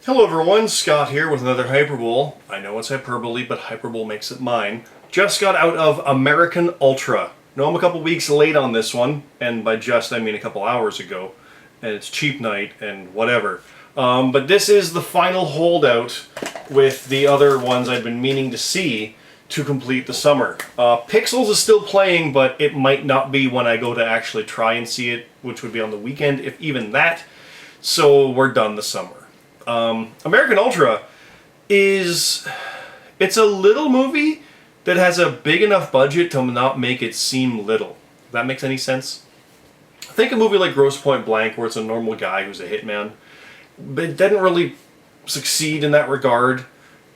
Hello everyone, Scott here with another Hyperbole. I know it's Hyperbole, but Hyperbole makes it mine. Just got out of American Ultra. Know I'm a couple weeks late on this one, and by just I mean a couple hours ago. And it's cheap night and whatever. But this is the final holdout with the other ones I've been meaning to see to complete the summer. Pixels is still playing, but it might not be when I go to actually try and see it, which would be on the weekend, if even that. So we're done the summer. American Ultra it's a little movie that has a big enough budget to not make it seem little. If that makes any sense? Think a movie like Grosse Pointe Blank, where it's a normal guy who's a hitman, but it didn't really succeed in that regard.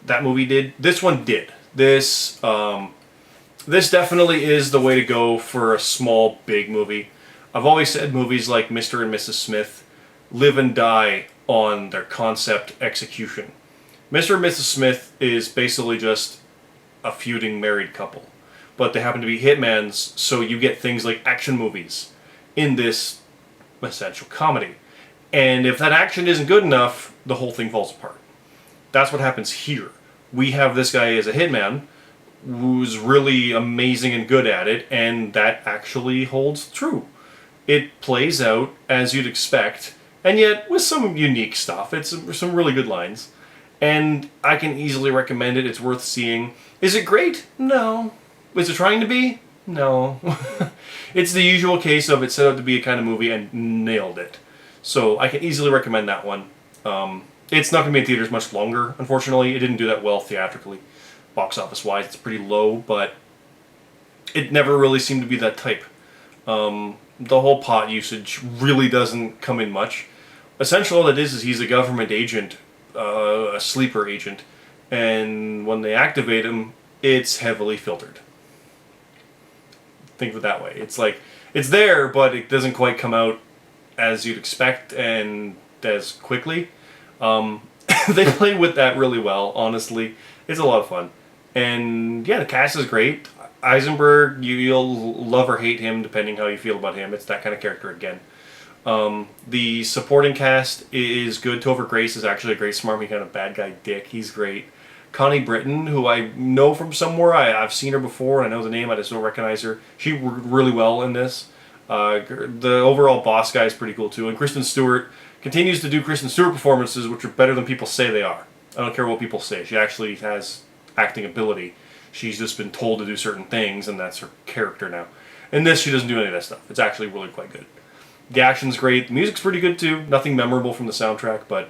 That movie did. This one did. This definitely is the way to go for a small, big movie. I've always said movies like Mr. and Mrs. Smith live and die on their concept execution. Mr. and Mrs. Smith is basically just a feuding married couple, but they happen to be hitmans, so you get things like action movies in this essential comedy. And if that action isn't good enough, the whole thing falls apart. That's what happens here. We have this guy as a hitman who's really amazing and good at it, and that actually holds true. It plays out as you'd expect, and yet with some unique stuff. It's some really good lines. And I can easily recommend it. It's worth seeing. Is it great? No. Is it trying to be? No. It's the usual case of it set out to be a kind of movie and nailed it. So I can easily recommend that one. It's not going to be in theaters much longer, unfortunately. It didn't do that well theatrically. Box office wise, it's pretty low, but it never really seemed to be that type. The whole pot usage really doesn't come in much. Essentially all it is he's a government agent, a sleeper agent, and when they activate him, it's heavily filtered. Think of it that way. It's like, it's there, but it doesn't quite come out as you'd expect and as quickly. They play with that really well, honestly. It's a lot of fun. And yeah, the cast is great. Eisenberg, you'll love or hate him depending how you feel about him. It's that kind of character again. The supporting cast is good. Topher Grace is actually a great smarmy kind of bad guy dick. He's great. Connie Britton, who I know from somewhere. I've seen her before. I know the name. I just don't recognize her. She worked really well in this. The overall boss guy is pretty cool too. And Kristen Stewart continues to do Kristen Stewart performances, which are better than people say they are. I don't care what people say. She actually has acting ability. She's just been told to do certain things, and that's her character now. In this, she doesn't do any of that stuff. It's actually really quite good. The action's great. The music's pretty good, too. Nothing memorable from the soundtrack, but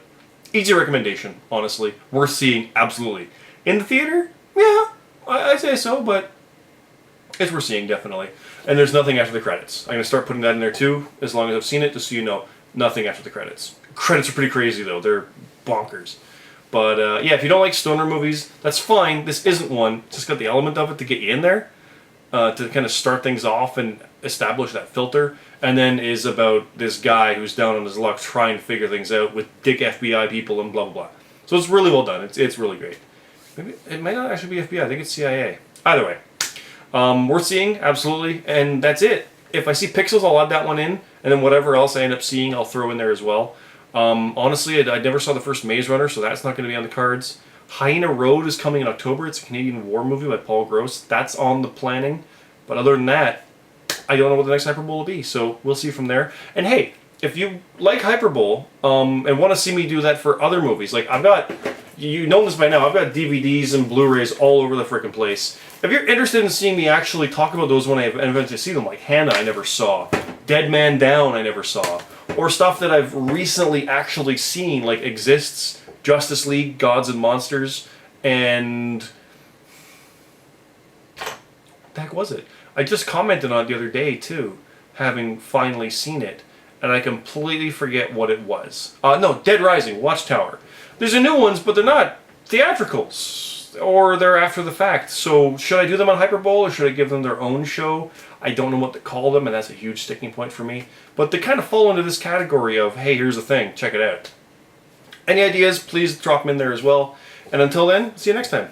easy recommendation, honestly. Worth seeing, absolutely. In the theater? Yeah, I'd say so, but it's worth seeing, definitely. And there's nothing after the credits. I'm going to start putting that in there, too, as long as I've seen it, just so you know. Nothing after the credits. Credits are pretty crazy, though. They're bonkers. But yeah, if you don't like stoner movies, that's fine. This isn't one. It's just got the element of it to get you in there, to kind of start things off and establish that filter, and then is about this guy who's down on his luck trying to figure things out with dick FBI people and blah blah blah. So it's really well done. It's really great. Maybe it might not actually be FBI. I think it's CIA. Either way, worth seeing, absolutely. And that's it. If I see Pixels, I'll add that one in, and then whatever else I end up seeing, I'll throw in there as well. Honestly, I never saw the first Maze Runner, so that's not going to be on the cards. Hyena Road is coming in October. It's a Canadian war movie by Paul Gross. That's on the planning. But other than that, I don't know what the next Hyperbole will be, so we'll see from there. And hey, if you like Hyperbole, and want to see me do that for other movies, like I've got, you know this by now, I've got DVDs and Blu-rays all over the frickin' place. If you're interested in seeing me actually talk about those when I eventually see them, like Hannah I never saw, Dead Man Down I never saw, or stuff that I've recently actually seen, like Exists, Justice League, Gods and Monsters, and what the heck was it? I just commented on it the other day too, having finally seen it, and I completely forget what it was. No, Dead Rising, Watchtower. There's a new ones, but they're not theatricals, or they're after the fact. So should I do them on Hyperbole, or should I give them their own show? I don't know what to call them, and that's a huge sticking point for me. But they kind of fall into this category of, hey, here's the thing, check it out. Any ideas, please drop them in there as well. And until then, see you next time.